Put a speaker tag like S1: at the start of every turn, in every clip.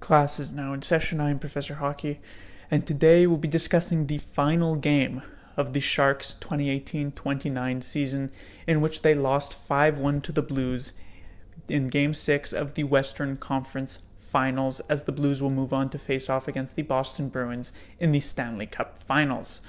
S1: Class is now in session. I am Professor Hockey, and today we'll be discussing the final game of the Sharks' 2018-29 season, in which they lost 5-1 to the Blues in Game 6 of the Western Conference Finals, as the Blues will move on to face off against the Boston Bruins in the Stanley Cup Finals.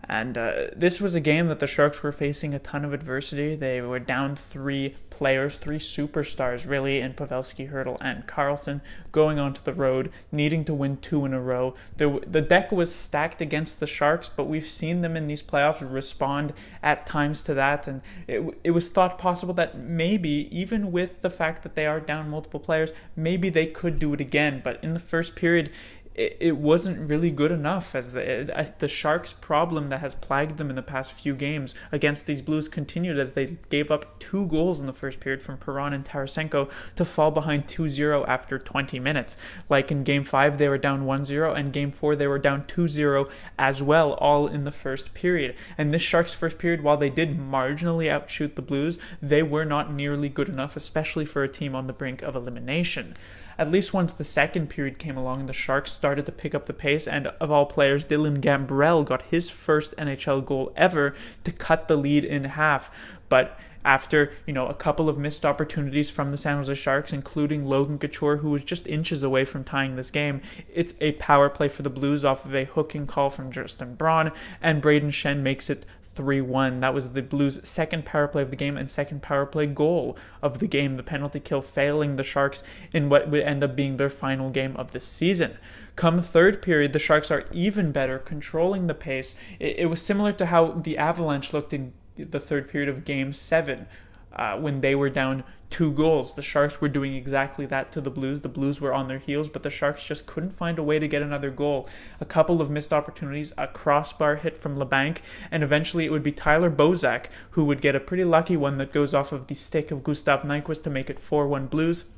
S1: And this was a game that the Sharks were facing a ton of adversity. They were down three players, three superstars really, in Pavelski, Hurdle, and Karlsson, going onto the road, needing to win two in a row. The deck was stacked against the Sharks, but we've seen them in these playoffs respond at times to that, and it was thought possible that maybe, even with the fact that they are down multiple players, maybe they could do it again. But in the first period, it wasn't really good enough, as the Sharks' problem that has plagued them in the past few games against these Blues continued, as they gave up 2 goals in the first period from Perron and Tarasenko to fall behind 2-0 after 20 minutes. Like in Game 5, they were down 1-0, and Game 4, they were down 2-0 as well, all in the first period. And this Sharks' first period, while they did marginally outshoot the Blues, they were not nearly good enough, especially for a team on the brink of elimination. At least once the second period came along, the Sharks started to pick up the pace, and of all players, Dylan Gambrell got his first NHL goal ever to cut the lead in half. But after, a couple of missed opportunities from the San Jose Sharks, including Logan Couture, who was just inches away from tying this game, it's a power play for the Blues off of a hooking call from Justin Braun, and Braden Shen makes it 3-1. That was the Blues' second power play of the game and second power play goal of the game, the penalty kill failing the Sharks in what would end up being their final game of the season. Come third period, the Sharks are even better, controlling the pace. It was similar to how the Avalanche looked in the third period of Game 7, when they were down 2 goals. The Sharks were doing exactly that to the Blues. The Blues were on their heels, but the Sharks just couldn't find a way to get another goal. A couple of missed opportunities, a crossbar hit from LeBanc, and eventually it would be Tyler Bozak who would get a pretty lucky one that goes off of the stick of Gustav Nyquist to make it 4-1 Blues.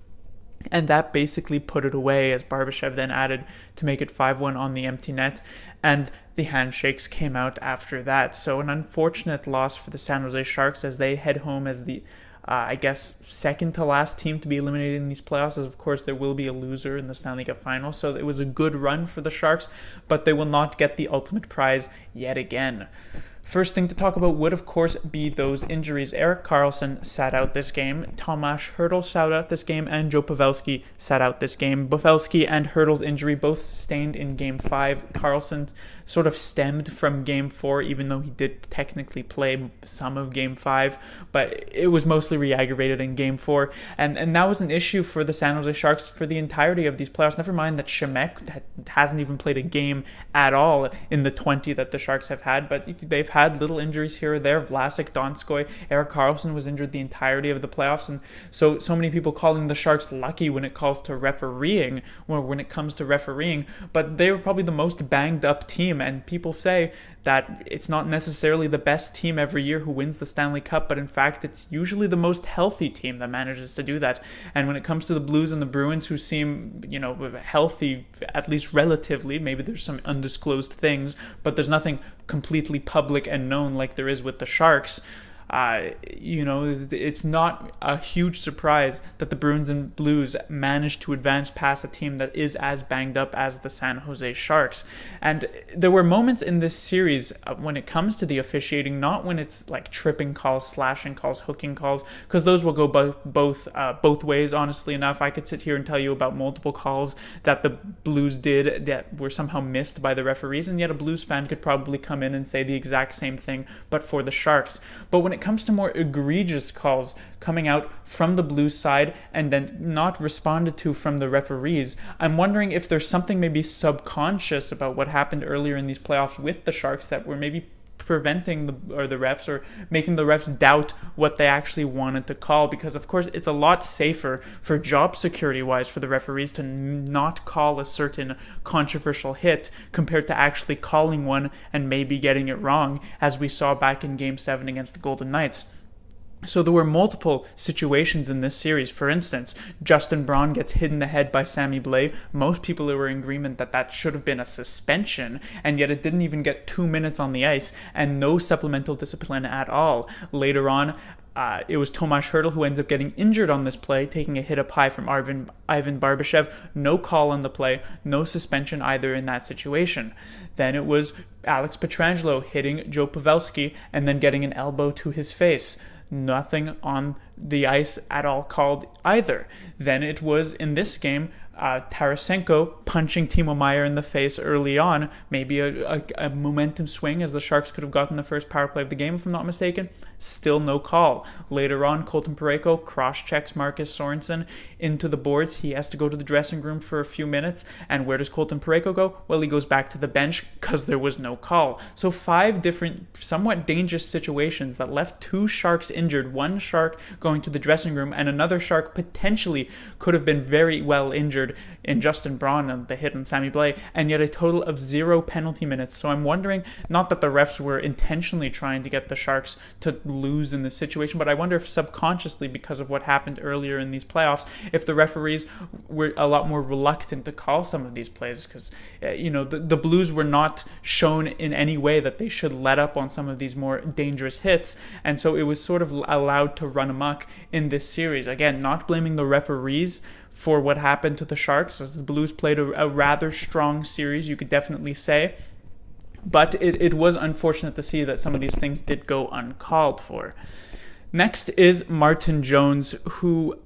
S1: And that basically put it away, as Barbashev then added to make it 5-1 on the empty net, and the handshakes came out after that. So an unfortunate loss for the San Jose Sharks as they head home as the second to last team to be eliminated in these playoffs, as of course there will be a loser in the Stanley Cup Final. So it was a good run for the Sharks, but they will not get the ultimate prize yet again. First thing to talk about would, of course, be those injuries. Erik Karlsson sat out this game, Tomas Hertl sat out this game, and Joe Pavelski sat out this game. Pavelski and Hertl's injury both sustained in Game 5. Karlsson sort of stemmed from Game 4, even though he did technically play some of Game 5, but it was mostly re-aggravated in Game 4, and that was an issue for the San Jose Sharks for the entirety of these playoffs. Never mind that Shemek hasn't even played a game at all in the 20 that the Sharks have had, but they've had little injuries here or there. Vlasic, Donskoy, Erik Karlsson was injured the entirety of the playoffs, and so many people calling the Sharks lucky when it comes to refereeing, but they were probably the most banged up team, and people say that it's not necessarily the best team every year who wins the Stanley Cup, but in fact it's usually the most healthy team that manages to do that. And when it comes to the Blues and the Bruins, who seem, healthy, at least relatively, maybe there's some undisclosed things, but there's nothing completely public and known like there is with the Sharks. It's not a huge surprise that the Bruins and Blues managed to advance past a team that is as banged up as the San Jose Sharks. And there were moments in this series when it comes to the officiating, not when it's like tripping calls, slashing calls, hooking calls, because those will go both ways, honestly enough. I could sit here and tell you about multiple calls that the Blues did that were somehow missed by the referees, and yet a Blues fan could probably come in and say the exact same thing, but for the Sharks. But when it comes to more egregious calls coming out from the Blues side and then not responded to from the referees, I'm wondering if there's something maybe subconscious about what happened earlier in these playoffs with the Sharks that were maybe preventing the refs, or making the refs doubt what they actually wanted to call, because of course it's a lot safer for job security wise for the referees to not call a certain controversial hit compared to actually calling one and maybe getting it wrong, as we saw back in Game 7 against the Golden Knights. So there were multiple situations in this series. For instance, Justin Braun gets hit in the head by Sammy Blais. Most people were in agreement that that should have been a suspension, and yet it didn't even get 2 minutes on the ice and no supplemental discipline at all. Later on, it was Tomas Hertl who ends up getting injured on this play, taking a hit up high from Ivan Barbashev. No call on the play, no suspension either in that situation. Then it was Alex Pietrangelo hitting Joe Pavelski and then getting an elbow to his face. Nothing on the ice at all called either. Then it was, in this game, Tarasenko punching Timo Meier in the face early on. Maybe a momentum swing, as the Sharks could have gotten the first power play of the game, if I'm not mistaken. Still no call. Later on, Colton Parayko cross-checks Marcus Sorensen into the boards. He has to go to the dressing room for a few minutes. And where does Colton Parayko go? Well, he goes back to the bench because there was no call. So 5 different, somewhat dangerous situations that left 2 Sharks injured. One Shark going to the dressing room, and another Shark potentially could have been very well injured in Justin Braun and the hit on Sammy Blais, and yet a total of 0 penalty minutes. So I'm wondering, not that the refs were intentionally trying to get the Sharks to lose in this situation, but I wonder if subconsciously, because of what happened earlier in these playoffs, if the referees were a lot more reluctant to call some of these plays, because the Blues were not shown in any way that they should let up on some of these more dangerous hits, and so it was sort of allowed to run amok in this series. Again, not blaming the referees for what happened to the Sharks, as the Blues played a rather strong series, you could definitely say. But it was unfortunate to see that some of these things did go uncalled for. Next is Martin Jones, who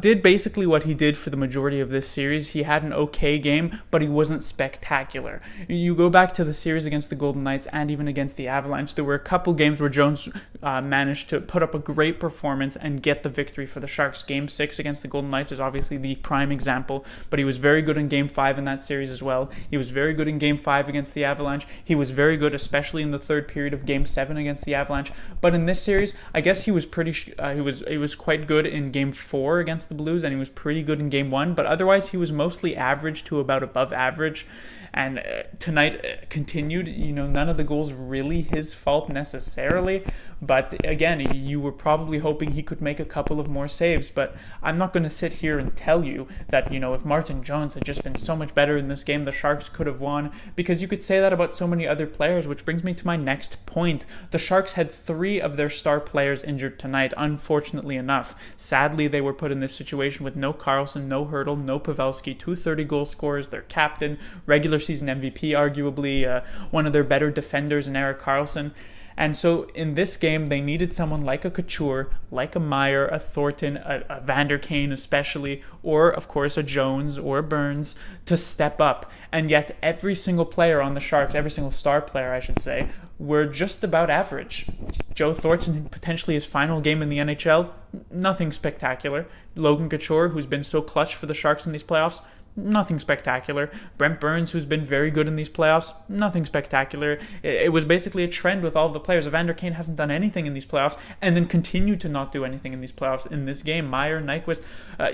S1: did basically what he did for the majority of this series. He had an okay game, but he wasn't spectacular. You go back to the series against the Golden Knights and even against the Avalanche, there were a couple games where Jones managed to put up a great performance and get the victory for the Sharks. Game 6 against the Golden Knights is obviously the prime example, but he was very good in Game 5 in that series as well. He was very good in Game 5 against the Avalanche. He was very good, especially in the third period of Game 7 against the Avalanche. But in this series, I guess he was he was quite good in Game 4 against the Blues, and he was pretty good in Game 1, but otherwise he was mostly average to about above average. And tonight continued, none of the goals really his fault necessarily, but again, you were probably hoping he could make a couple of more saves. But I'm not going to sit here and tell you that, if Martin Jones had just been so much better in this game, the Sharks could have won, because you could say that about so many other players, which brings me to my next point. The Sharks had 3 of their star players injured tonight, unfortunately enough. Sadly, they were put in this situation with no Karlsson, no Hertl, no Pavelski, 2 30-goal scorers, their captain, regular season MVP, arguably one of their better defenders in Erik Karlsson. And so in this game, they needed someone like a Couture, like a Meier, a Thornton, a Vander Kane especially, or of course a Jones or a Burns to step up. And yet every single player on the Sharks, every single star player I should say, were just about average. Joe Thornton, potentially his final game in the NHL, nothing spectacular. Logan Couture, who's been so clutch for the Sharks in these playoffs, nothing spectacular. Brent Burns, who's been very good in these playoffs, nothing spectacular. It was basically a trend with all of the players. Evander Kane hasn't done anything in these playoffs and then continued to not do anything in these playoffs in this game. Meier, Nyquist,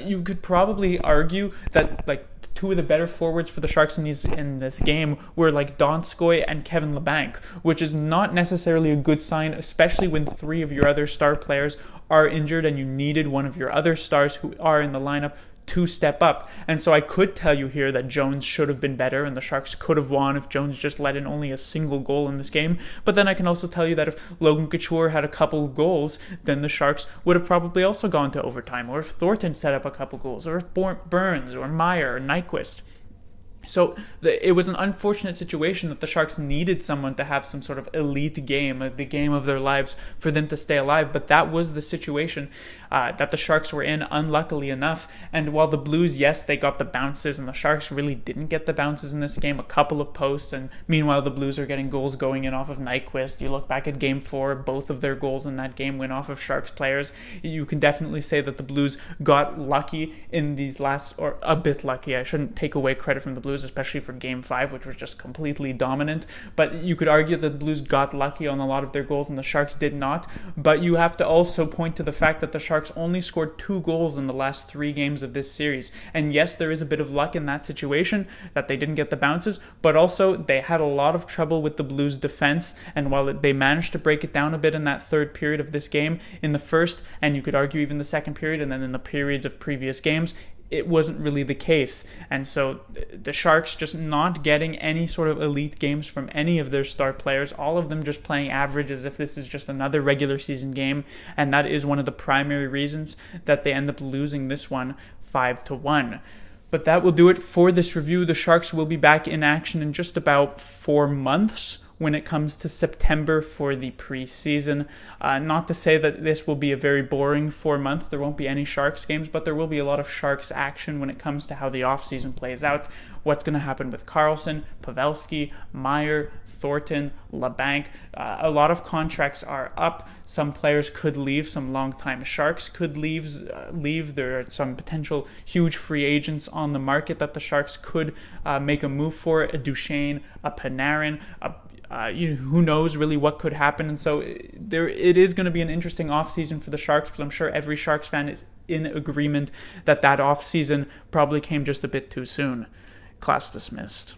S1: you could probably argue that like 2 of the better forwards for the Sharks in this game were like Donskoy and Kevin Labanc, which is not necessarily a good sign, especially when 3 of your other star players are injured and you needed one of your other stars who are in the lineup to step up. And so I could tell you here that Jones should have been better and the Sharks could have won if Jones just let in only a single goal in this game. But then I can also tell you that if Logan Couture had a couple of goals, then the Sharks would have probably also gone to overtime, or if Thornton set up a couple goals, or if Burns or Meier or Nyquist. So it was an unfortunate situation that the Sharks needed someone to have some sort of elite game, the game of their lives, for them to stay alive. But that was the situation that the Sharks were in, unluckily enough. And while the Blues, yes, they got the bounces, and the Sharks really didn't get the bounces in this game, a couple of posts, and meanwhile the Blues are getting goals going in off of Nyquist. You look back at Game 4, both of their goals in that game went off of Sharks players. You can definitely say that the Blues got lucky in these last, or a bit lucky. I shouldn't take away credit from the Blues, especially for Game 5, which was just completely dominant. But you could argue that the Blues got lucky on a lot of their goals and the Sharks did not. But you have to also point to the fact that the Sharks only scored 2 goals in the last 3 games of this series. And yes, there is a bit of luck in that situation, that they didn't get the bounces, but also they had a lot of trouble with the Blues' defense. And while they managed to break it down a bit in that third period of this game, in the first, and you could argue even the second period, and then in the periods of previous games, it wasn't really the case. And so the Sharks just not getting any sort of elite games from any of their star players, all of them just playing average as if this is just another regular season game. And that is one of the primary reasons that they end up losing this one 5-1. But that will do it for this review. The Sharks will be back in action in just about 4 months when it comes to September for the preseason. Not to say that this will be a very boring 4 months. There won't be any Sharks games, but there will be a lot of Sharks action when it comes to how the offseason plays out. What's going to happen with Karlsson, Pavelski, Meyer, Thornton, LeBanc. A lot of contracts are up. Some players could leave. Some longtime Sharks could leave. There are some potential huge free agents on the market that the Sharks could make a move for. A Duchesne, a Panarin, who knows really what could happen. And so it is going to be an interesting offseason for the Sharks, but I'm sure every Sharks fan is in agreement that offseason probably came just a bit too soon. Class dismissed.